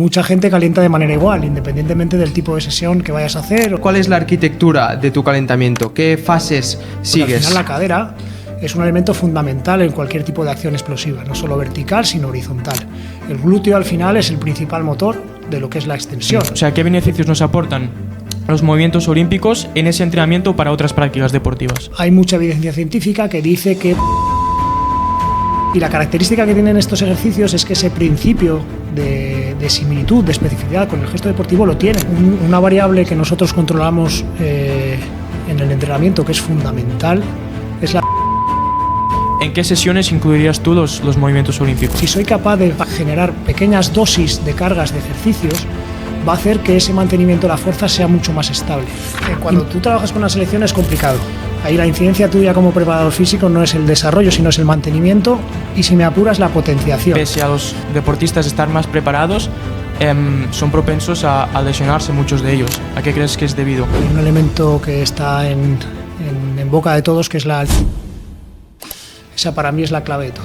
mucha gente calienta de manera igual, independientemente del tipo de sesión que vayas a hacer. ¿Cuál es la arquitectura de tu calentamiento? ¿Qué fases sigues? Al final la cadera es un elemento fundamental en cualquier tipo de acción explosiva, no solo vertical, sino horizontal. El glúteo al final es el principal motor de lo que es la extensión. O sea, ¿qué beneficios nos aportan los movimientos olímpicos en ese entrenamiento para otras prácticas deportivas? Hay mucha evidencia científica que dice que... Y la característica que tienen estos ejercicios es que ese principio de similitud, de especificidad con el gesto deportivo lo tienen. Una variable que nosotros controlamos en el entrenamiento, que es fundamental, es la... ¿En qué sesiones incluirías tú los movimientos olímpicos? Si soy capaz de generar pequeñas dosis de cargas de ejercicios, va a hacer que ese mantenimiento de la fuerza sea mucho más estable. Cuando tú trabajas con una selección es complicado. Ahí la incidencia tuya como preparador físico no es el desarrollo, sino es el mantenimiento y, si me apuras, la potenciación. Pese a los deportistas estar más preparados, son propensos a lesionarse muchos de ellos. ¿A qué crees que es debido? Hay un elemento que está en boca de todos, que es la... Esa para mí es la clave de todo.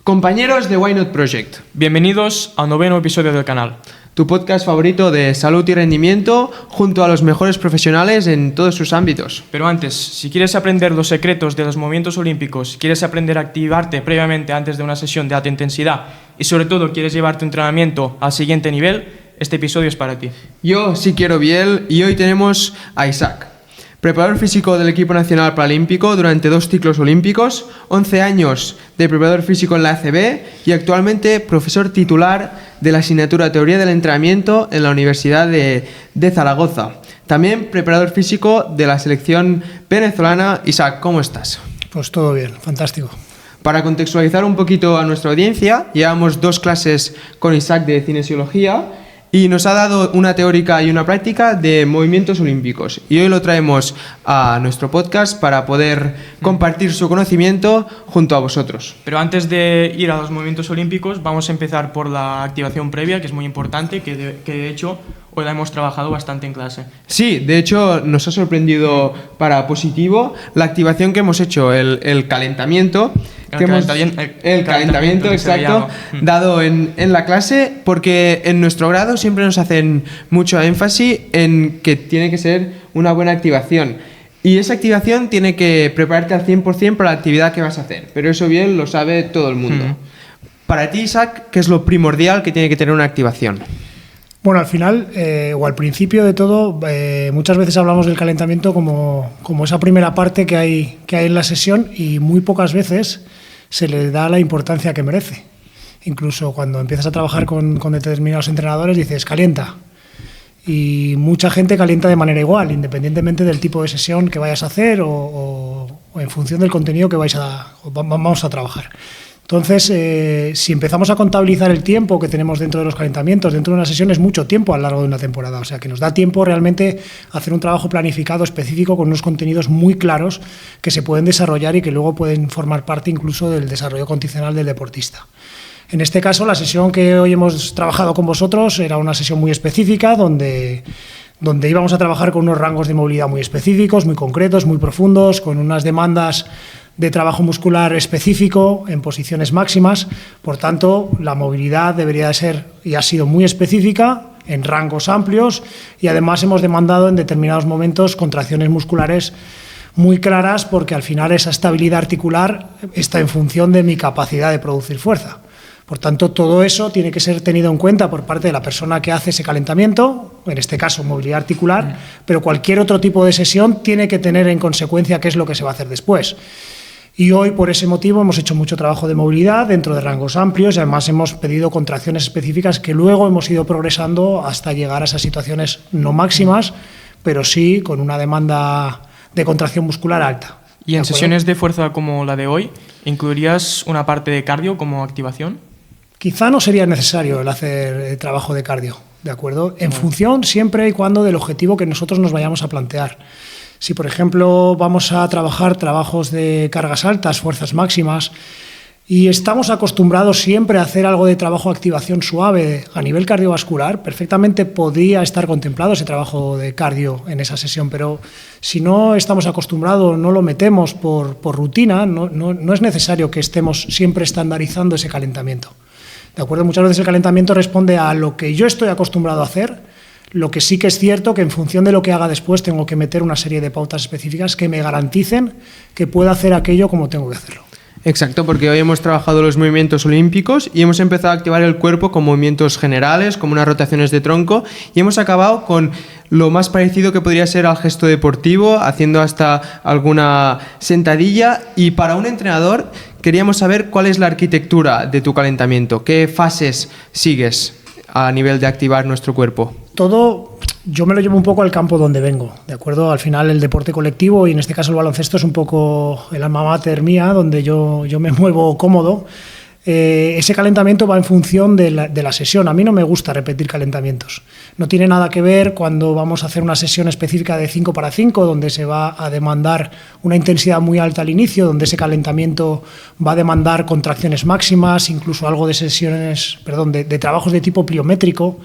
Compañeros de Why Not Project, bienvenidos al 9º episodio del canal. Tu podcast favorito de salud y rendimiento junto a los mejores profesionales en todos sus ámbitos. Pero antes, si quieres aprender los secretos de los movimientos olímpicos, quieres aprender a activarte previamente antes de una sesión de alta intensidad y sobre todo quieres llevar tu entrenamiento al siguiente nivel, este episodio es para ti. Yo sí quiero Biel y hoy tenemos a Isaac, preparador físico del equipo nacional paralímpico durante 2 ciclos olímpicos, 11 años de preparador físico en la ACB y actualmente profesor titular de la asignatura Teoría del Entrenamiento en la Universidad de Zaragoza. También preparador físico de la selección venezolana. Isaac, ¿cómo estás? Pues todo bien, fantástico. Para contextualizar un poquito a nuestra audiencia, llevamos 2 clases con Isaac de cinesiología y nos ha dado una teórica y una práctica de movimientos olímpicos. Y hoy lo traemos a nuestro podcast para poder compartir su conocimiento junto a vosotros. Pero antes de ir a los movimientos olímpicos, vamos a empezar por la activación previa, que es muy importante, que de hecho hoy la hemos trabajado bastante en clase. Sí, de hecho nos ha sorprendido para positivo la activación que hemos hecho, el calentamiento. El calentamiento, exacto, dado en la clase, porque en nuestro grado siempre nos hacen mucho énfasis en que tiene que ser una buena activación. Y esa activación tiene que prepararte al 100% para la actividad que vas a hacer, pero eso bien lo sabe todo el mundo. Para ti, Isaac, ¿qué es lo primordial que tiene que tener una activación? Bueno, al final, o al principio de todo, muchas veces hablamos del calentamiento como esa primera parte que hay en la sesión, y muy pocas veces se le da la importancia que merece. Incluso cuando empiezas a trabajar con determinados entrenadores, dices, calienta. Y mucha gente calienta de manera igual, independientemente del tipo de sesión que vayas a hacer o en función del contenido que vamos a trabajar. Entonces, si empezamos a contabilizar el tiempo que tenemos dentro de los calentamientos, dentro de una sesión, es mucho tiempo a lo largo de una temporada. O sea, que nos da tiempo realmente a hacer un trabajo planificado específico con unos contenidos muy claros que se pueden desarrollar y que luego pueden formar parte incluso del desarrollo condicional del deportista. En este caso, la sesión que hoy hemos trabajado con vosotros era una sesión muy específica donde íbamos a trabajar con unos rangos de movilidad muy específicos, muy concretos, muy profundos, con unas demandas de trabajo muscular específico en posiciones máximas. Por tanto, la movilidad debería de ser y ha sido muy específica en rangos amplios, y además hemos demandado en determinados momentos contracciones musculares muy claras, porque al final esa estabilidad articular está en función de mi capacidad de producir fuerza. Por tanto, todo eso tiene que ser tenido en cuenta por parte de la persona que hace ese calentamiento, en este caso movilidad articular, pero cualquier otro tipo de sesión tiene que tener en consecuencia qué es lo que se va a hacer después. Y hoy, por ese motivo, hemos hecho mucho trabajo de movilidad dentro de rangos amplios, y además hemos pedido contracciones específicas que luego hemos ido progresando hasta llegar a esas situaciones no máximas, pero sí con una demanda de contracción muscular alta. ¿Y en sesiones de fuerza como la de hoy, incluirías una parte de cardio como activación? Quizá no sería necesario el hacer trabajo de cardio, ¿de acuerdo? En función siempre y cuando del objetivo que nosotros nos vayamos a plantear. Si, por ejemplo, vamos a trabajar trabajos de cargas altas, fuerzas máximas, y estamos acostumbrados siempre a hacer algo de trabajo de activación suave a nivel cardiovascular, perfectamente podría estar contemplado ese trabajo de cardio en esa sesión, pero si no estamos acostumbrados, no lo metemos por rutina, no es necesario que estemos siempre estandarizando ese calentamiento. ¿De acuerdo? Muchas veces el calentamiento responde a lo que yo estoy acostumbrado a hacer, lo que sí que es cierto que en función de lo que haga después tengo que meter una serie de pautas específicas que me garanticen que pueda hacer aquello como tengo que hacerlo. Exacto, porque hoy hemos trabajado los movimientos olímpicos y hemos empezado a activar el cuerpo con movimientos generales, como unas rotaciones de tronco, y hemos acabado con lo más parecido que podría ser al gesto deportivo, haciendo hasta alguna sentadilla. Y para un entrenador queríamos saber cuál es la arquitectura de tu calentamiento, qué fases sigues a nivel de activar nuestro cuerpo. Todo yo me lo llevo un poco al campo donde vengo, ¿de acuerdo? Al final el deporte colectivo, y en este caso el baloncesto, es un poco el alma mater mía, donde yo me muevo cómodo. Ese calentamiento va en función de la sesión. A mí no me gusta repetir calentamientos. No tiene nada que ver cuando vamos a hacer una sesión específica de 5 para 5, donde se va a demandar una intensidad muy alta al inicio, donde ese calentamiento va a demandar contracciones máximas, incluso algo de de trabajos de tipo pliométrico,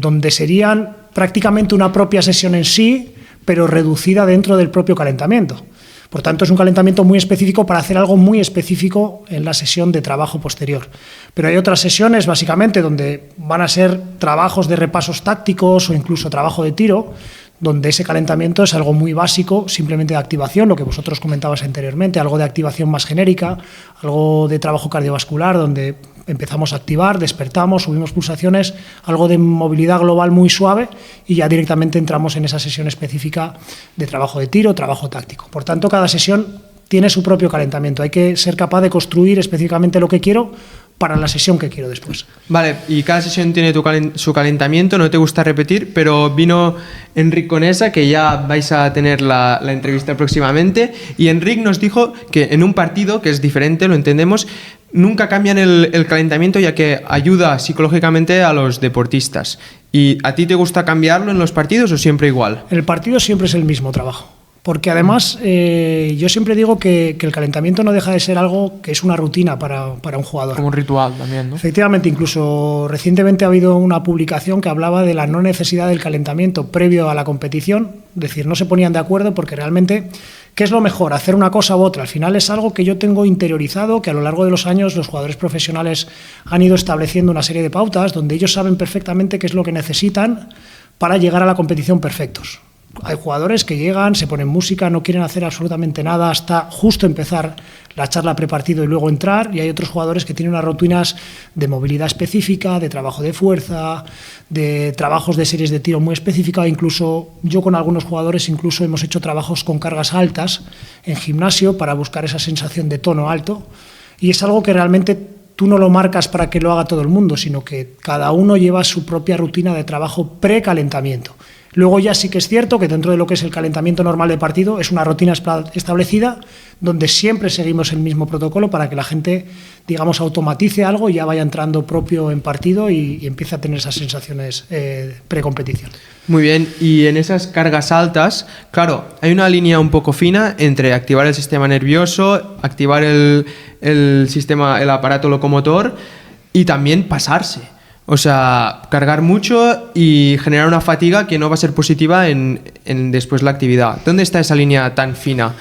donde serían prácticamente una propia sesión en sí, pero reducida dentro del propio calentamiento. Por tanto, es un calentamiento muy específico para hacer algo muy específico en la sesión de trabajo posterior. Pero hay otras sesiones, básicamente, donde van a ser trabajos de repasos tácticos o incluso trabajo de tiro, donde ese calentamiento es algo muy básico, simplemente de activación, lo que vosotros comentabas anteriormente, algo de activación más genérica, algo de trabajo cardiovascular, donde empezamos a activar, despertamos, subimos pulsaciones, algo de movilidad global muy suave, y ya directamente entramos en esa sesión específica de trabajo de tiro, trabajo táctico. Por tanto, cada sesión tiene su propio calentamiento. Hay que ser capaz de construir específicamente lo que quiero para la sesión que quiero después. Vale, y cada sesión tiene su calentamiento, no te gusta repetir, pero vino Enric Conesa, que ya vais a tener la entrevista próximamente, y Enric nos dijo que en un partido, que es diferente, lo entendemos, nunca cambian el calentamiento, ya que ayuda psicológicamente a los deportistas. ¿Y a ti te gusta cambiarlo en los partidos o siempre igual? El partido siempre es el mismo trabajo. Porque además yo siempre digo que el calentamiento no deja de ser algo que es una rutina para un jugador. Como un ritual también, ¿no? Efectivamente, incluso recientemente ha habido una publicación que hablaba de la no necesidad del calentamiento previo a la competición. Es decir, no se ponían de acuerdo porque realmente, ¿qué es lo mejor? Hacer una cosa u otra. Al final es algo que yo tengo interiorizado, que a lo largo de los años los jugadores profesionales han ido estableciendo una serie de pautas donde ellos saben perfectamente qué es lo que necesitan para llegar a la competición perfectos. Hay jugadores que llegan, se ponen música, no quieren hacer absolutamente nada hasta justo empezar la charla prepartido y luego entrar, y hay otros jugadores que tienen unas rutinas de movilidad específica, de trabajo de fuerza, de trabajos de series de tiro muy específicas. Incluso yo con algunos jugadores incluso hemos hecho trabajos con cargas altas en gimnasio para buscar esa sensación de tono alto, y es algo que realmente tú no lo marcas para que lo haga todo el mundo, sino que cada uno lleva su propia rutina de trabajo pre-calentamiento. Luego ya sí que es cierto que dentro de lo que es el calentamiento normal de partido es una rutina establecida donde siempre seguimos el mismo protocolo para que la gente, digamos, automatice algo y ya vaya entrando propio en partido y empiece a tener esas sensaciones pre-competición. Muy bien, y en esas cargas altas, claro, hay una línea un poco fina entre activar el sistema nervioso, activar el sistema, el aparato locomotor y también pasarse. O sea, cargar mucho y generar una fatiga que no va a ser positiva en después la actividad. ¿Dónde está esa línea tan fina?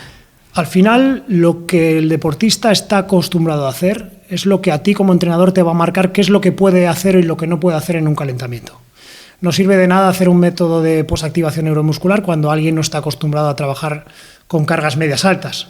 Al final, lo que el deportista está acostumbrado a hacer es lo que a ti como entrenador te va a marcar qué es lo que puede hacer y lo que no puede hacer en un calentamiento. No sirve de nada hacer un método de posactivación neuromuscular cuando alguien no está acostumbrado a trabajar con cargas medias altas,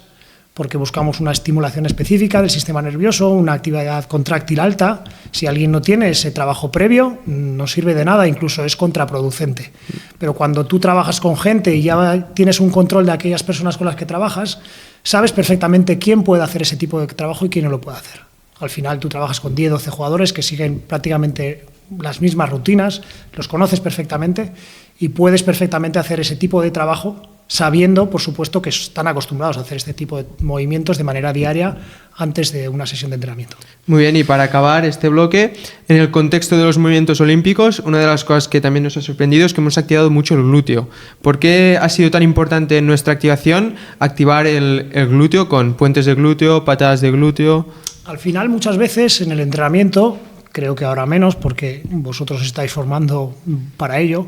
porque buscamos una estimulación específica del sistema nervioso, una actividad contráctil alta. Si alguien no tiene ese trabajo previo, no sirve de nada, incluso es contraproducente. Pero cuando tú trabajas con gente y ya tienes un control de aquellas personas con las que trabajas, sabes perfectamente quién puede hacer ese tipo de trabajo y quién no lo puede hacer. Al final tú trabajas con 10, 12 jugadores que siguen prácticamente las mismas rutinas, los conoces perfectamente y puedes perfectamente hacer ese tipo de trabajo sabiendo, por supuesto, que están acostumbrados a hacer este tipo de movimientos de manera diaria antes de una sesión de entrenamiento. Muy bien, y para acabar este bloque, en el contexto de los movimientos olímpicos, una de las cosas que también nos ha sorprendido es que hemos activado mucho el glúteo. ¿Por qué ha sido tan importante en nuestra activación activar el glúteo con puentes de glúteo, patadas de glúteo? Al final, muchas veces en el entrenamiento, creo que ahora menos porque vosotros estáis formando para ello,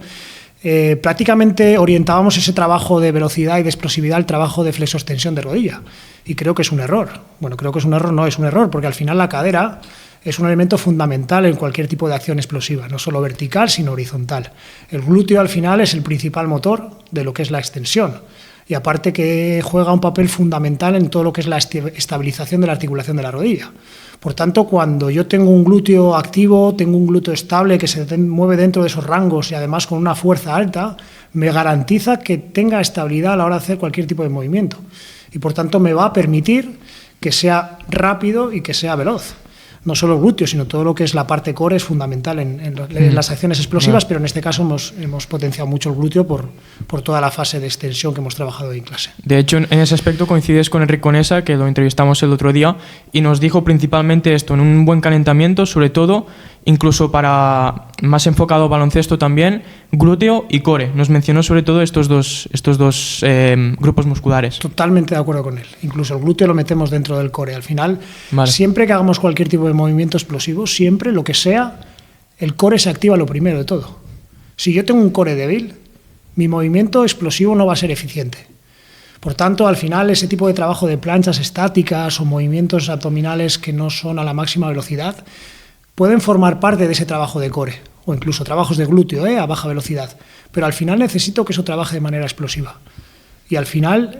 prácticamente orientábamos ese trabajo de velocidad y de explosividad al trabajo de flexo-extensión de rodilla. Y creo que es un error. Bueno, creo que es un error, no es un error, porque al final la cadera es un elemento fundamental en cualquier tipo de acción explosiva, no solo vertical, sino horizontal. El glúteo al final es el principal motor de lo que es la extensión. Y aparte que juega un papel fundamental en todo lo que es la estabilización de la articulación de la rodilla. Por tanto, cuando yo tengo un glúteo activo, tengo un glúteo estable que se mueve dentro de esos rangos y además con una fuerza alta, me garantiza que tenga estabilidad a la hora de hacer cualquier tipo de movimiento. Y por tanto me va a permitir que sea rápido y que sea veloz. No solo el glúteo, sino todo lo que es la parte core es fundamental en las acciones explosivas, pero en este caso hemos potenciado mucho el glúteo por toda la fase de extensión que hemos trabajado en clase. De hecho, en ese aspecto coincides con Enric Conesa, que lo entrevistamos el otro día, y nos dijo principalmente esto, en un buen calentamiento, sobre todo, incluso para más enfocado baloncesto también, glúteo y core. Nos mencionó sobre todo estos dos grupos musculares. Totalmente de acuerdo con él. Incluso el glúteo lo metemos dentro del core. Al final, siempre que hagamos cualquier tipo de movimiento explosivo, siempre lo que sea, el core se activa lo primero de todo. Si yo tengo un core débil, mi movimiento explosivo no va a ser eficiente. Por tanto, al final, ese tipo de trabajo de planchas estáticas o movimientos abdominales que no son a la máxima velocidad pueden formar parte de ese trabajo de core, o incluso trabajos de glúteo a baja velocidad, pero al final necesito que eso trabaje de manera explosiva. Y al final,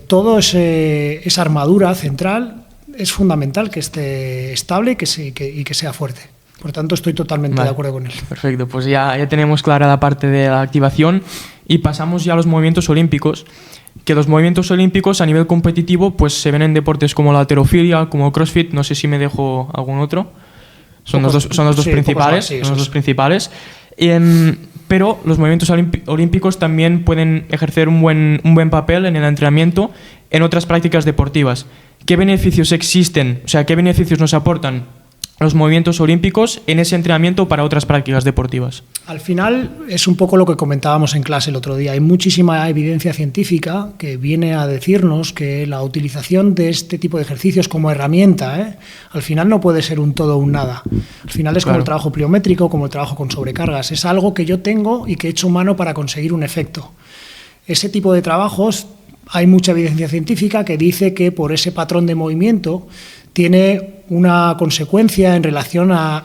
toda esa armadura central es fundamental que esté estable y que sea fuerte. Por tanto, estoy totalmente de acuerdo con él. Perfecto, pues ya tenemos clara la parte de la activación y pasamos ya a los movimientos olímpicos. Que los movimientos olímpicos a nivel competitivo pues se ven en deportes como la halterofilia, como CrossFit, no sé si me dejo algún otro. Son los dos principales. Pero los movimientos olímpicos también pueden ejercer un buen papel en el entrenamiento en otras prácticas deportivas. ¿Qué beneficios existen? O sea, ¿qué beneficios nos aportan los movimientos olímpicos en ese entrenamiento para otras prácticas deportivas? Al final es un poco lo que comentábamos en clase el otro día. Hay muchísima evidencia científica que viene a decirnos que la utilización de este tipo de ejercicios como herramienta, al final no puede ser un todo o un nada. Al final es como el trabajo pliométrico, como el trabajo con sobrecargas. Es algo que yo tengo y que he hecho mano para conseguir un efecto. Ese tipo de trabajos, hay mucha evidencia científica que dice que por ese patrón de movimiento tiene una consecuencia en relación a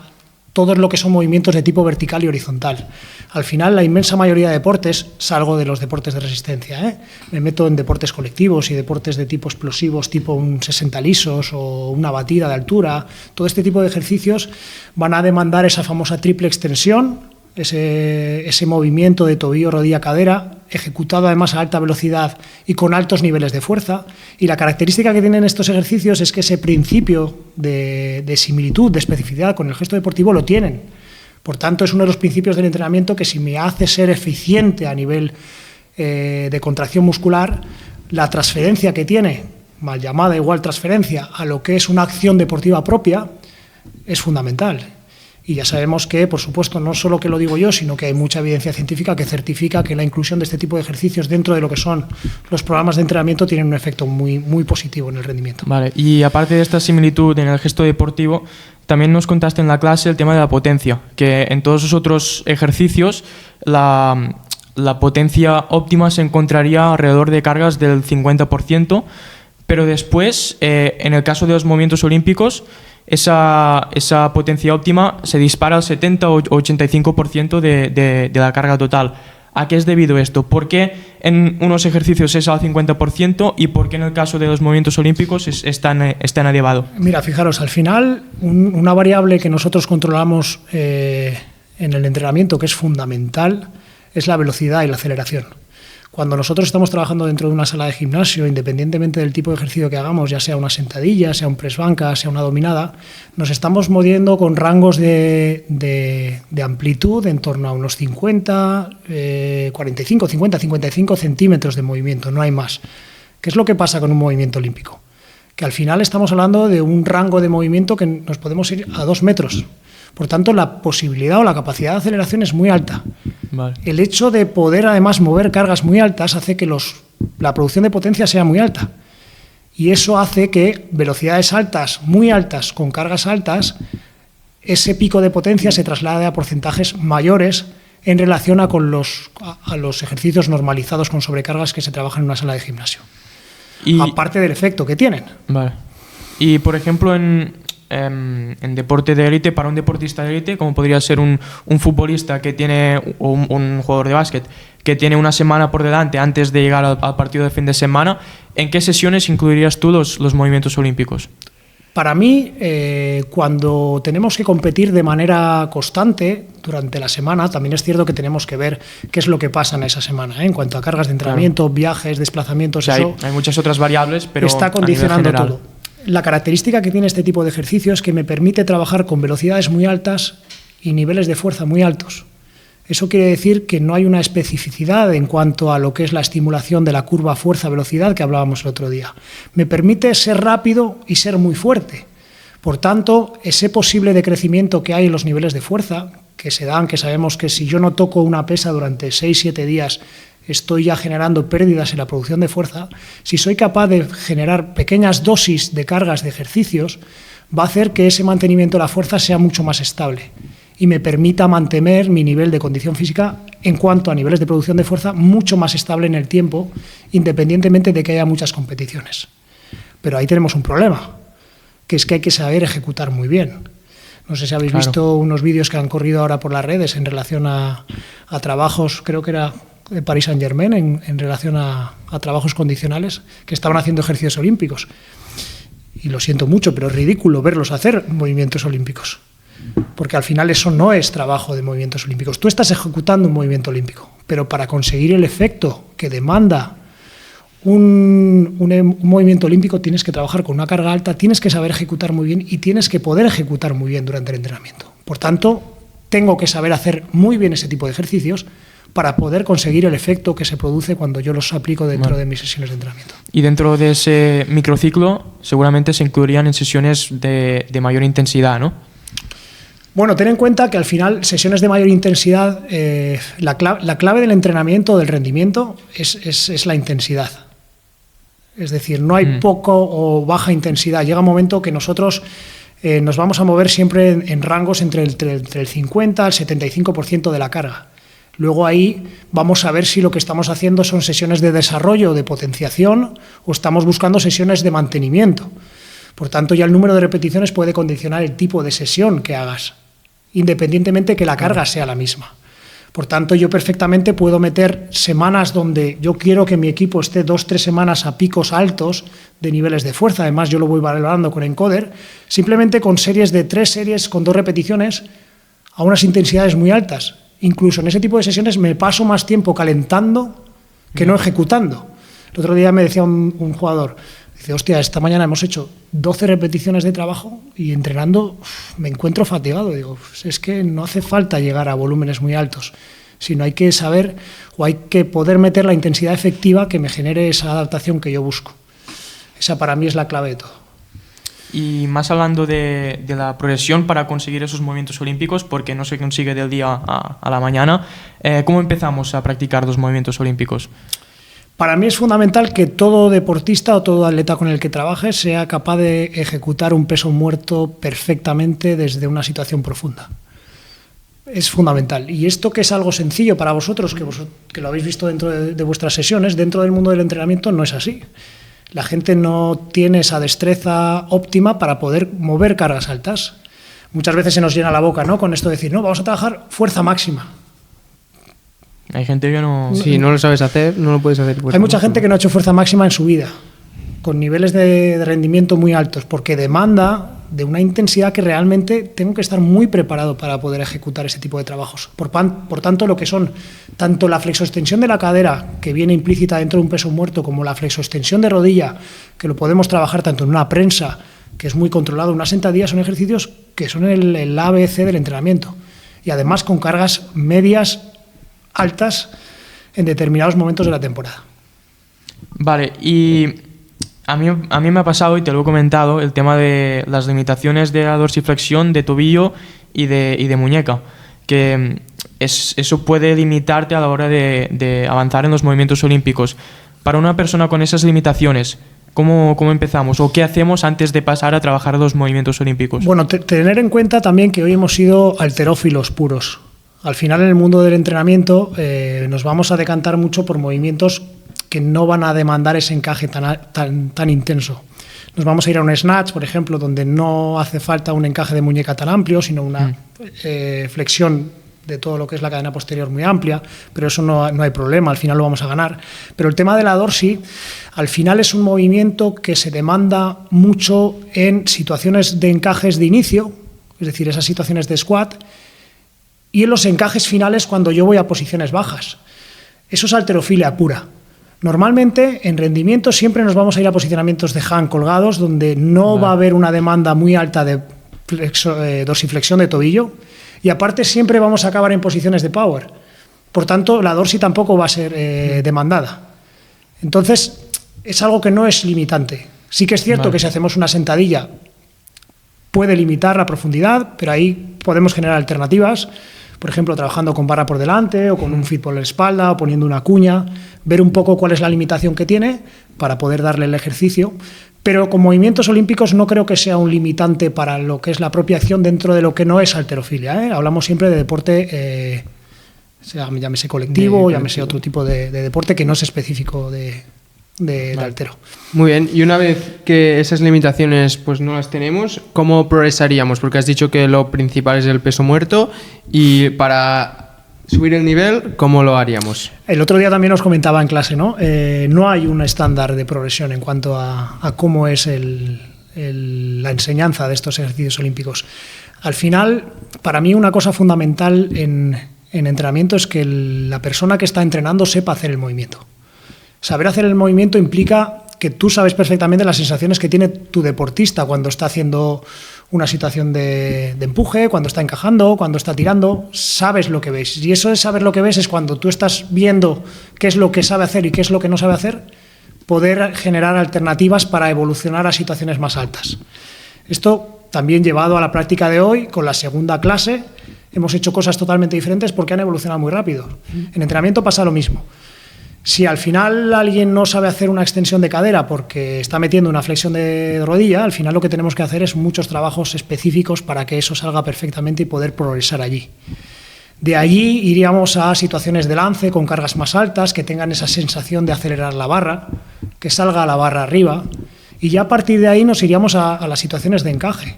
todo lo que son movimientos de tipo vertical y horizontal. Al final, la inmensa mayoría de deportes, salgo de los deportes de resistencia, me meto en deportes colectivos y deportes de tipo explosivos, tipo un 60 lisos o una batida de altura, todo este tipo de ejercicios van a demandar esa famosa triple extensión, ese movimiento de tobillo, rodilla, cadera, ejecutado además a alta velocidad y con altos niveles de fuerza. Y la característica que tienen estos ejercicios es que ese principio de similitud, de especificidad con el gesto deportivo lo tienen. Por tanto, es uno de los principios del entrenamiento que si me hace ser eficiente a nivel de contracción muscular, la transferencia que tiene, mal llamada igual transferencia, a lo que es una acción deportiva propia, es fundamental. Y ya sabemos que, por supuesto, no solo que lo digo yo, sino que hay mucha evidencia científica que certifica que la inclusión de este tipo de ejercicios dentro de lo que son los programas de entrenamiento tienen un efecto muy, muy positivo en el rendimiento. Vale, y aparte de esta similitud en el gesto deportivo, también nos contaste en la clase el tema de la potencia, que en todos los otros ejercicios la potencia óptima se encontraría alrededor de cargas del 50%, pero después, en el caso de los movimientos olímpicos, esa potencia óptima se dispara al 70 o 85% de la carga total. ¿A qué es debido esto? ¿Por qué en unos ejercicios es al 50% y por qué en el caso de los movimientos olímpicos es tan elevado? Mira, fijaros, al final una variable que nosotros controlamos en el entrenamiento que es fundamental es la velocidad y la aceleración. Cuando nosotros estamos trabajando dentro de una sala de gimnasio, independientemente del tipo de ejercicio que hagamos, ya sea una sentadilla, sea un press banca, sea una dominada, nos estamos moviendo con rangos de amplitud en torno a unos 50, 45, 50, 55 centímetros de movimiento, no hay más. ¿Qué es lo que pasa con un movimiento olímpico? Que al final estamos hablando de un rango de movimiento que nos podemos ir a 2 metros. Por tanto, la posibilidad o la capacidad de aceleración es muy alta. Vale. El hecho de poder, además, mover cargas muy altas hace que la producción de potencia sea muy alta. Y eso hace que velocidades altas, muy altas, con cargas altas, ese pico de potencia se traslade a porcentajes mayores en relación a los ejercicios normalizados con sobrecargas que se trabajan en una sala de gimnasio. Aparte del efecto que tienen. Vale. Y, por ejemplo, en deporte de élite, para un deportista de élite, como podría ser un futbolista que tiene, o un jugador de básquet, que tiene una semana por delante antes de llegar al partido de fin de semana, ¿en qué sesiones incluirías tú los movimientos olímpicos? Para mí, cuando tenemos que competir de manera constante durante la semana, también es cierto que tenemos que ver qué es lo que pasa en esa semana, en cuanto a cargas de entrenamiento, viajes, desplazamientos. O sea, hay muchas otras variables, pero está condicionando todo. La característica que tiene este tipo de ejercicio es que me permite trabajar con velocidades muy altas y niveles de fuerza muy altos. Eso quiere decir que no hay una especificidad en cuanto a lo que es la estimulación de la curva fuerza-velocidad que hablábamos el otro día. Me permite ser rápido y ser muy fuerte. Por tanto, ese posible decrecimiento que hay en los niveles de fuerza, que se dan, que sabemos que si yo no toco una pesa durante 6-7 días, estoy ya generando pérdidas en la producción de fuerza, si soy capaz de generar pequeñas dosis de cargas de ejercicios, va a hacer que ese mantenimiento de la fuerza sea mucho más estable y me permita mantener mi nivel de condición física en cuanto a niveles de producción de fuerza mucho más estable en el tiempo, independientemente de que haya muchas competiciones. Pero ahí tenemos un problema, que es que hay que saber ejecutar muy bien. No sé si habéis visto unos vídeos que han corrido ahora por las redes en relación a trabajos, creo que era de Paris Saint-Germain, en relación a trabajos condicionales, que estaban haciendo ejercicios olímpicos. Y lo siento mucho, pero es ridículo verlos hacer movimientos olímpicos. Porque al final eso no es trabajo de movimientos olímpicos. Tú estás ejecutando un movimiento olímpico, pero para conseguir el efecto que demanda un movimiento olímpico tienes que trabajar con una carga alta, tienes que saber ejecutar muy bien y tienes que poder ejecutar muy bien durante el entrenamiento. Por tanto, tengo que saber hacer muy bien ese tipo de ejercicios para poder conseguir el efecto que se produce cuando yo los aplico dentro de mis sesiones de entrenamiento. Y dentro de ese microciclo seguramente se incluirían en sesiones de mayor intensidad, ¿no? Bueno, ten en cuenta que al final sesiones de mayor intensidad, la clave del entrenamiento, del rendimiento, es la intensidad. Es decir, no hay poco o baja intensidad. Llega un momento que nosotros nos vamos a mover siempre en rangos entre el 50 al 75% de la carga. Luego ahí vamos a ver si lo que estamos haciendo son sesiones de desarrollo, de potenciación, o estamos buscando sesiones de mantenimiento. Por tanto, ya el número de repeticiones puede condicionar el tipo de sesión que hagas, independientemente que la carga sea la misma. Por tanto, yo perfectamente puedo meter semanas donde yo quiero que mi equipo esté 2-3 semanas a picos altos de niveles de fuerza. Además, yo lo voy valorando con encoder, simplemente con series de 3 series con 2 repeticiones a unas intensidades muy altas. Incluso en ese tipo de sesiones me paso más tiempo calentando que no ejecutando. El otro día me decía un jugador, dice, hostia, esta mañana hemos hecho 12 repeticiones de trabajo y entrenando me encuentro fatigado. Digo, pues es que no hace falta llegar a volúmenes muy altos, sino hay que saber o hay que poder meter la intensidad efectiva que me genere esa adaptación que yo busco. Esa para mí es la clave de todo. Y más hablando de la progresión para conseguir esos movimientos olímpicos, porque no se consigue del día a la mañana, ¿cómo empezamos a practicar los movimientos olímpicos? Para mí es fundamental que todo deportista o todo atleta con el que trabaje sea capaz de ejecutar un peso muerto perfectamente desde una situación profunda. Es fundamental. Y esto que es algo sencillo para vosotros, que lo habéis visto dentro de vuestras sesiones, dentro del mundo del entrenamiento no es así. La gente no tiene esa destreza óptima para poder mover cargas altas. Muchas veces se nos llena la boca, ¿no?, con esto de decir, no, vamos a trabajar fuerza máxima. Hay gente que no... Si no lo sabes hacer, no lo puedes hacer. Hay mucha gente que no ha hecho fuerza máxima en su vida, con niveles de rendimiento muy altos, porque demanda de una intensidad que realmente tengo que estar muy preparado para poder ejecutar ese tipo de trabajos. Por tanto, lo que son tanto la flexoextensión de la cadera, que viene implícita dentro de un peso muerto, como la flexoextensión de rodilla, que lo podemos trabajar tanto en una prensa, que es muy controlado, una sentadilla, son ejercicios que son el ABC del entrenamiento. Y además con cargas medias, altas, en determinados momentos de la temporada. Vale, y a mí me ha pasado, y te lo he comentado, el tema de las limitaciones de la dorsiflexión de tobillo y de muñeca, que eso puede limitarte a la hora de avanzar en los movimientos olímpicos. Para una persona con esas limitaciones, ¿cómo empezamos? ¿O qué hacemos antes de pasar a trabajar los movimientos olímpicos? Bueno, tener en cuenta también que hoy hemos sido halterófilos puros. Al final, en el mundo del entrenamiento nos vamos a decantar mucho por movimientos que no van a demandar ese encaje tan intenso. Nos vamos a ir a un snatch, por ejemplo, donde no hace falta un encaje de muñeca tan amplio, sino una flexión de todo lo que es la cadena posterior muy amplia, pero eso no hay problema, al final lo vamos a ganar. Pero el tema de la dorsi, al final es un movimiento que se demanda mucho en situaciones de encajes de inicio, es decir, esas situaciones de squat, y en los encajes finales cuando yo voy a posiciones bajas. Eso es halterofilia pura. Normalmente, en rendimiento, siempre nos vamos a ir a posicionamientos de hang colgados, donde no va a haber una demanda muy alta de dorsiflexión de tobillo, y aparte siempre vamos a acabar en posiciones de power. Por tanto, la dorsi tampoco va a ser demandada. Entonces, es algo que no es limitante. Sí que es cierto que si hacemos una sentadilla puede limitar la profundidad, pero ahí podemos generar alternativas. Por ejemplo, trabajando con barra por delante o con un fit por la espalda o poniendo una cuña, ver un poco cuál es la limitación que tiene para poder darle el ejercicio. Pero con movimientos olímpicos no creo que sea un limitante para lo que es la propia acción dentro de lo que no es halterofilia, ¿eh? Hablamos siempre de deporte, llámese colectivo, llámese otro tipo de deporte que no es específico de haltero. Muy bien, y una vez que esas limitaciones pues no las tenemos, ¿cómo progresaríamos? Porque has dicho que lo principal es el peso muerto, y para subir el nivel, ¿cómo lo haríamos? El otro día también os comentaba en clase, ¿no? No hay un estándar de progresión en cuanto a cómo es la enseñanza de estos ejercicios olímpicos. Al final, para mí una cosa fundamental en entrenamiento es que la persona que está entrenando sepa hacer el movimiento. Saber hacer el movimiento implica que tú sabes perfectamente las sensaciones que tiene tu deportista cuando está haciendo una situación de empuje, cuando está encajando, cuando está tirando. Sabes lo que ves. Y eso de saber lo que ves es cuando tú estás viendo qué es lo que sabe hacer y qué es lo que no sabe hacer, poder generar alternativas para evolucionar a situaciones más altas. Esto también llevado a la práctica de hoy, con la segunda clase, hemos hecho cosas totalmente diferentes porque han evolucionado muy rápido. En entrenamiento pasa lo mismo. Si al final alguien no sabe hacer una extensión de cadera porque está metiendo una flexión de rodilla, al final lo que tenemos que hacer es muchos trabajos específicos para que eso salga perfectamente y poder progresar allí. De allí iríamos a situaciones de lance con cargas más altas, que tengan esa sensación de acelerar la barra, que salga la barra arriba, y ya a partir de ahí nos iríamos a las situaciones de encaje.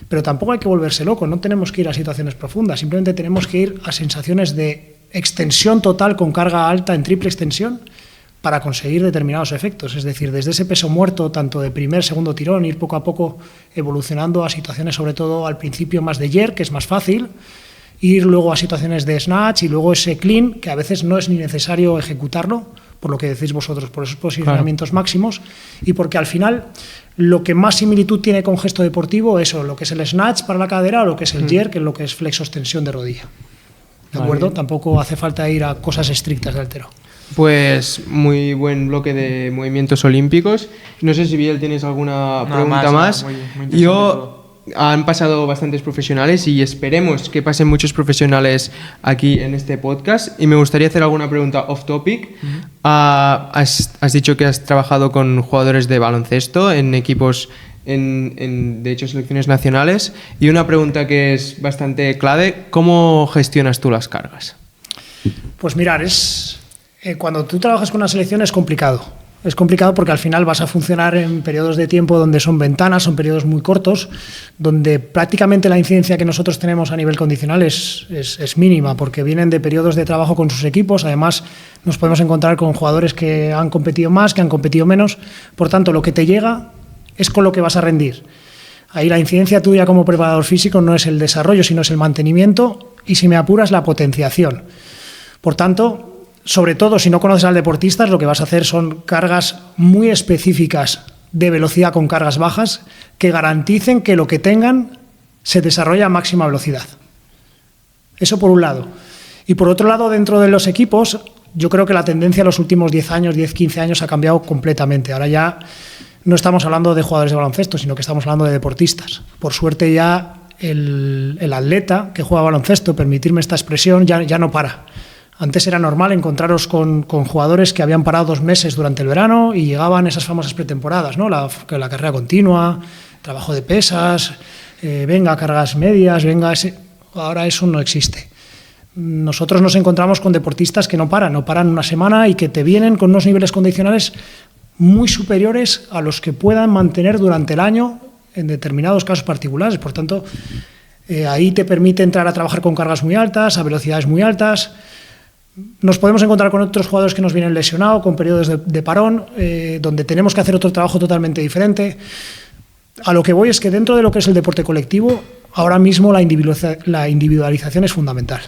Pero tampoco hay que volverse loco, no tenemos que ir a situaciones profundas, simplemente tenemos que ir a sensaciones de extensión total con carga alta en triple extensión para conseguir determinados efectos. Es decir, desde ese peso muerto, tanto de primer, segundo tirón, ir poco a poco evolucionando a situaciones, sobre todo al principio más de jerk, que es más fácil, ir luego a situaciones de snatch y luego ese clean, que a veces no es ni necesario ejecutarlo, por lo que decís vosotros, por esos posicionamientos máximos, y porque al final lo que más similitud tiene con gesto deportivo es lo que es el snatch para la cadera o lo que es el jerk, lo que es flexo-extensión de rodilla. ¿De acuerdo? Vale. Tampoco hace falta ir a cosas estrictas de haltero. Pues muy buen bloque de movimientos olímpicos. No sé si Biel tienes alguna pregunta más. Han pasado bastantes profesionales y esperemos que pasen muchos profesionales aquí en este podcast. Y me gustaría hacer alguna pregunta off topic. Has dicho que has trabajado con jugadores de baloncesto en equipos, de hecho, selecciones nacionales. Y una pregunta que es bastante clave: ¿cómo gestionas tú las cargas? Pues mirar, cuando tú trabajas con una selección es complicado. Es complicado porque al final vas a funcionar en periodos de tiempo donde son ventanas, son periodos muy cortos, donde prácticamente la incidencia que nosotros tenemos a nivel condicional es mínima, porque vienen de periodos de trabajo con sus equipos. Además, nos podemos encontrar con jugadores que han competido más, que han competido menos. Por tanto, lo que te llega es con lo que vas a rendir. Ahí la incidencia tuya como preparador físico no es el desarrollo, sino es el mantenimiento y, si me apuras, la potenciación. Por tanto, sobre todo si no conoces al deportista, lo que vas a hacer son cargas muy específicas de velocidad con cargas bajas que garanticen que lo que tengan se desarrolla a máxima velocidad. Eso por un lado. Y por otro lado, dentro de los equipos, yo creo que la tendencia en los últimos 10 años, 10-15 años ha cambiado completamente. Ahora ya no estamos hablando de jugadores de baloncesto, sino que estamos hablando de deportistas. Por suerte ya el atleta que juega baloncesto, permitirme esta expresión, ya no para. Antes era normal encontraros con jugadores que habían parado 2 meses durante el verano y llegaban esas famosas pretemporadas, ¿no? La carrera continua, trabajo de pesas, venga, cargas medias, venga... Ahora eso no existe. Nosotros nos encontramos con deportistas que no paran una semana y que te vienen con unos niveles condicionales muy superiores a los que puedan mantener durante el año en determinados casos particulares. Por tanto, ahí te permite entrar a trabajar con cargas muy altas, a velocidades muy altas. Nos podemos encontrar con otros jugadores que nos vienen lesionados, con periodos de parón, donde tenemos que hacer otro trabajo totalmente diferente. A lo que voy es que dentro de lo que es el deporte colectivo, ahora mismo la individualización es fundamental.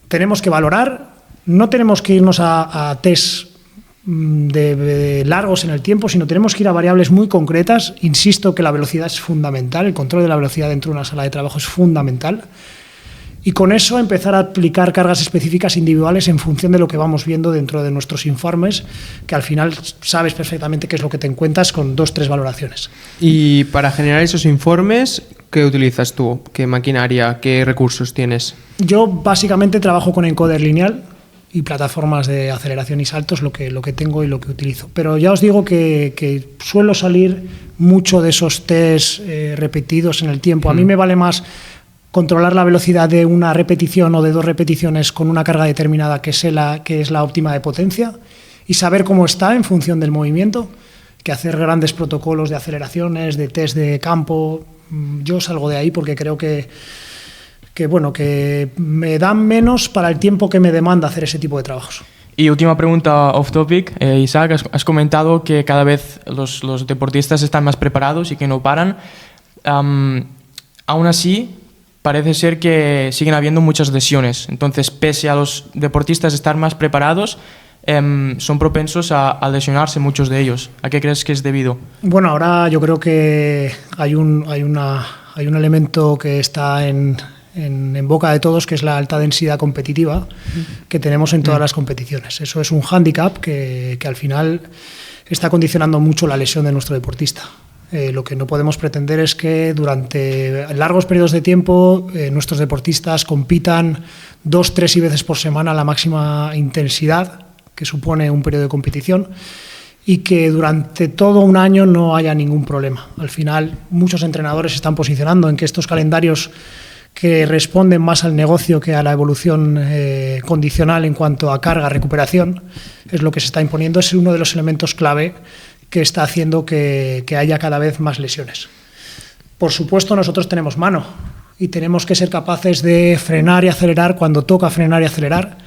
Tenemos que valorar, no tenemos que irnos a test de largos en el tiempo, sino tenemos que ir a variables muy concretas. Insisto que la velocidad es fundamental, el control de la velocidad dentro de una sala de trabajo es fundamental. Y con eso empezar a aplicar cargas específicas individuales en función de lo que vamos viendo dentro de nuestros informes, que al final sabes perfectamente qué es lo que te encuentras con 2-3 valoraciones. Y para generar esos informes, ¿qué utilizas tú? ¿Qué maquinaria? ¿Qué recursos tienes? Yo básicamente trabajo con encoder lineal y plataformas de aceleración y saltos, lo que tengo y lo que utilizo. Pero ya os digo que suelo salir mucho de esos test repetidos en el tiempo. A mí me vale más controlar la velocidad de una repetición o de 2 repeticiones con una carga determinada que es la óptima de potencia y saber cómo está en función del movimiento, que hacer grandes protocolos de aceleraciones, de test de campo. Yo salgo de ahí porque creo que me dan menos para el tiempo que me demanda hacer ese tipo de trabajos. Y última pregunta off topic, Isaac, has comentado que cada vez los deportistas están más preparados y que no paran. Aún así, parece ser que siguen habiendo muchas lesiones. Entonces, pese a los deportistas estar más preparados, son propensos a lesionarse muchos de ellos. ¿A qué crees que es debido? Bueno, ahora yo creo que hay un elemento que está en boca de todos, que es la alta densidad competitiva que tenemos en todas las competiciones. Eso es un hándicap que al final está condicionando mucho la lesión de nuestro deportista. Lo que no podemos pretender es que durante largos periodos de tiempo nuestros deportistas compitan 2-3 veces por semana a la máxima intensidad que supone un periodo de competición y que durante todo un año no haya ningún problema. Al final, muchos entrenadores se están posicionando en que estos calendarios que responden más al negocio que a la evolución condicional en cuanto a carga, recuperación, es lo que se está imponiendo, es uno de los elementos clave que está haciendo que haya cada vez más lesiones. Por supuesto, nosotros tenemos mano y tenemos que ser capaces de frenar y acelerar cuando toca frenar y acelerar,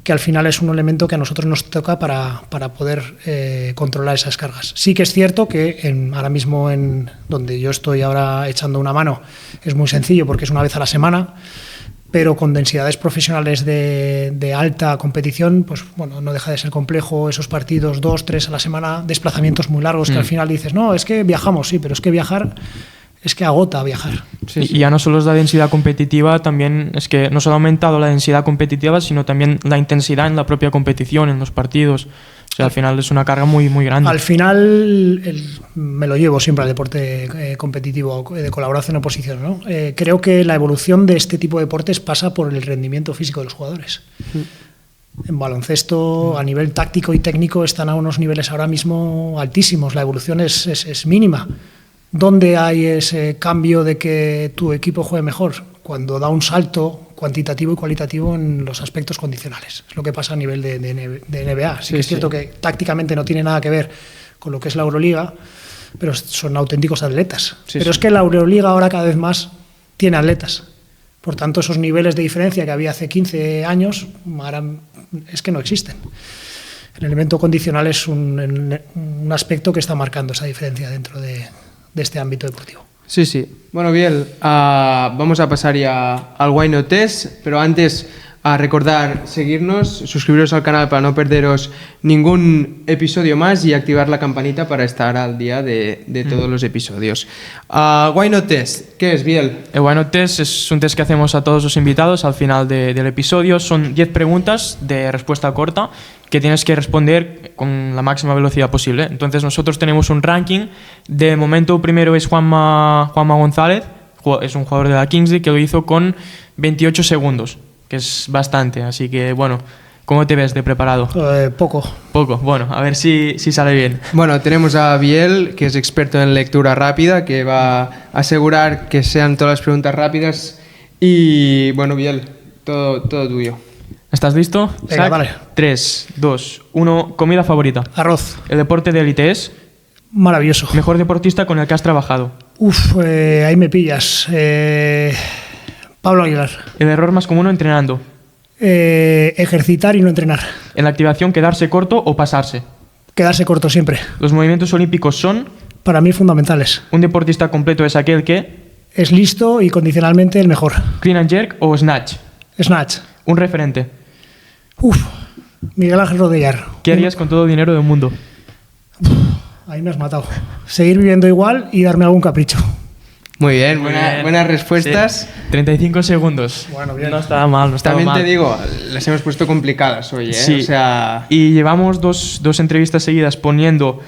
que al final es un elemento que a nosotros nos toca para poder controlar esas cargas. Sí que es cierto que ahora mismo en donde yo estoy ahora echando una mano es muy sencillo porque es una vez a la semana, pero con densidades profesionales de alta competición, pues bueno, no deja de ser complejo esos partidos 2-3 a la semana, desplazamientos muy largos que al final dices, no, es que viajamos, sí, pero es que viajar es que agota viajar. Sí, sí. Y ya no solo es la densidad competitiva, también es que no solo ha aumentado la densidad competitiva, sino también la intensidad en la propia competición, en los partidos. O sea, al final es una carga muy, muy grande. Al final me lo llevo siempre al deporte competitivo de colaboración o oposición, ¿no? Creo que la evolución de este tipo de deportes pasa por el rendimiento físico de los jugadores. En baloncesto, a nivel táctico y técnico, están a unos niveles ahora mismo altísimos. La evolución es mínima. ¿Dónde hay ese cambio de que tu equipo juegue mejor? Cuando da un salto cuantitativo y cualitativo en los aspectos condicionales. Es lo que pasa a nivel de NBA. Sí que es cierto que tácticamente no tiene nada que ver con lo que es la Euroliga, pero son auténticos atletas. Pero es que la Euroliga ahora cada vez más tiene atletas. Por tanto, esos niveles de diferencia que había hace 15 años, ahora es que no existen. El elemento condicional es un aspecto que está marcando esa diferencia dentro de este ámbito deportivo. Sí, sí. Bueno, Biel, vamos a pasar ya al Why Not Test, pero antes a recordar seguirnos, suscribiros al canal para no perderos ningún episodio más y activar la campanita para estar al día de todos los episodios. Why Not Test, ¿qué es, Biel? El Why Not Test es un test que hacemos a todos los invitados al final del episodio. Son 10 preguntas de respuesta corta que tienes que responder con la máxima velocidad posible. Entonces nosotros tenemos un ranking. De momento primero es Juanma González, es un jugador de la Kingsley que lo hizo con 28 segundos, que es bastante. Así que bueno, ¿cómo te ves de preparado? Poco. Poco, bueno, a ver si sale bien. Bueno, tenemos a Biel, que es experto en lectura rápida, que va a asegurar que sean todas las preguntas rápidas. Y bueno, Biel, todo tuyo. ¿Estás listo? Venga, vale. 3, 2, 1. Comida favorita. Arroz. El deporte de élite es. Maravilloso. Mejor deportista con el que has trabajado. Ahí me pillas. Pablo Aguilar. El error más común entrenando. Ejercitar y no entrenar. En la activación, quedarse corto o pasarse. Quedarse corto siempre. Los movimientos olímpicos son. Para mí fundamentales. Un deportista completo es aquel que. Es listo y condicionalmente el mejor. Clean and jerk o snatch. Snatch. Un referente. Miguel Ángel Rodellar. ¿Qué harías con todo el dinero del mundo? Ahí me has matado. Seguir viviendo igual y darme algún capricho. Muy bien, buenas respuestas. Sí. 35 segundos. Bueno, bien. No estaba mal, También mal. te digo, las hemos puesto complicadas hoy, ¿eh? Sí. O sea... Y llevamos dos entrevistas seguidas poniendo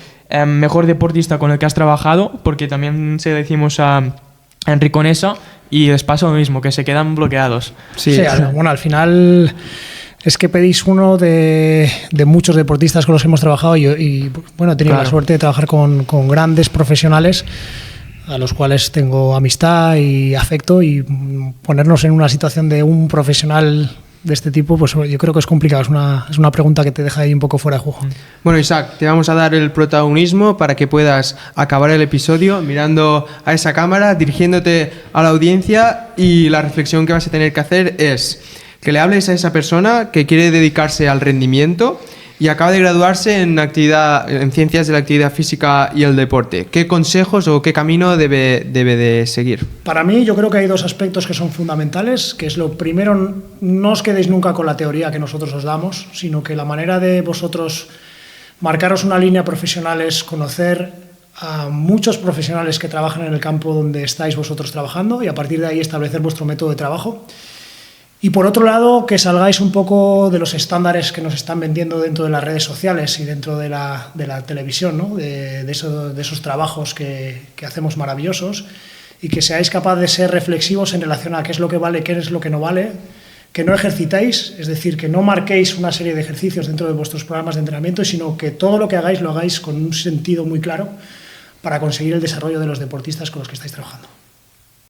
mejor deportista con el que has trabajado, porque también se decimos a Enric Conesa y les pasa lo mismo, que se quedan bloqueados. Sí, bueno, al final es que pedís uno de muchos deportistas con los que hemos trabajado y bueno, he tenido la suerte de trabajar con grandes profesionales a los cuales tengo amistad y afecto, y ponernos en una situación de un profesional de este tipo, pues yo creo que es complicado, es una pregunta que te deja ahí un poco fuera de juego. Bueno, Isaac, te vamos a dar el protagonismo para que puedas acabar el episodio mirando a esa cámara, dirigiéndote a la audiencia, y la reflexión que vas a tener que hacer es que le hables a esa persona que quiere dedicarse al rendimiento y acaba de graduarse en ciencias de la actividad física y el deporte. ¿Qué consejos o qué camino debe de seguir? Para mí, yo creo que hay dos aspectos que son fundamentales, que es lo primero, no os quedéis nunca con la teoría que nosotros os damos, sino que la manera de vosotros marcaros una línea profesional es conocer a muchos profesionales que trabajan en el campo donde estáis vosotros trabajando, y a partir de ahí establecer vuestro método de trabajo. Y por otro lado, que salgáis un poco de los estándares que nos están vendiendo dentro de las redes sociales y dentro de la televisión, ¿no? de esos trabajos que hacemos maravillosos, y que seáis capaces de ser reflexivos en relación a qué es lo que vale, qué es lo que no vale, que no ejercitéis, es decir, que no marquéis una serie de ejercicios dentro de vuestros programas de entrenamiento, sino que todo lo que hagáis lo hagáis con un sentido muy claro para conseguir el desarrollo de los deportistas con los que estáis trabajando.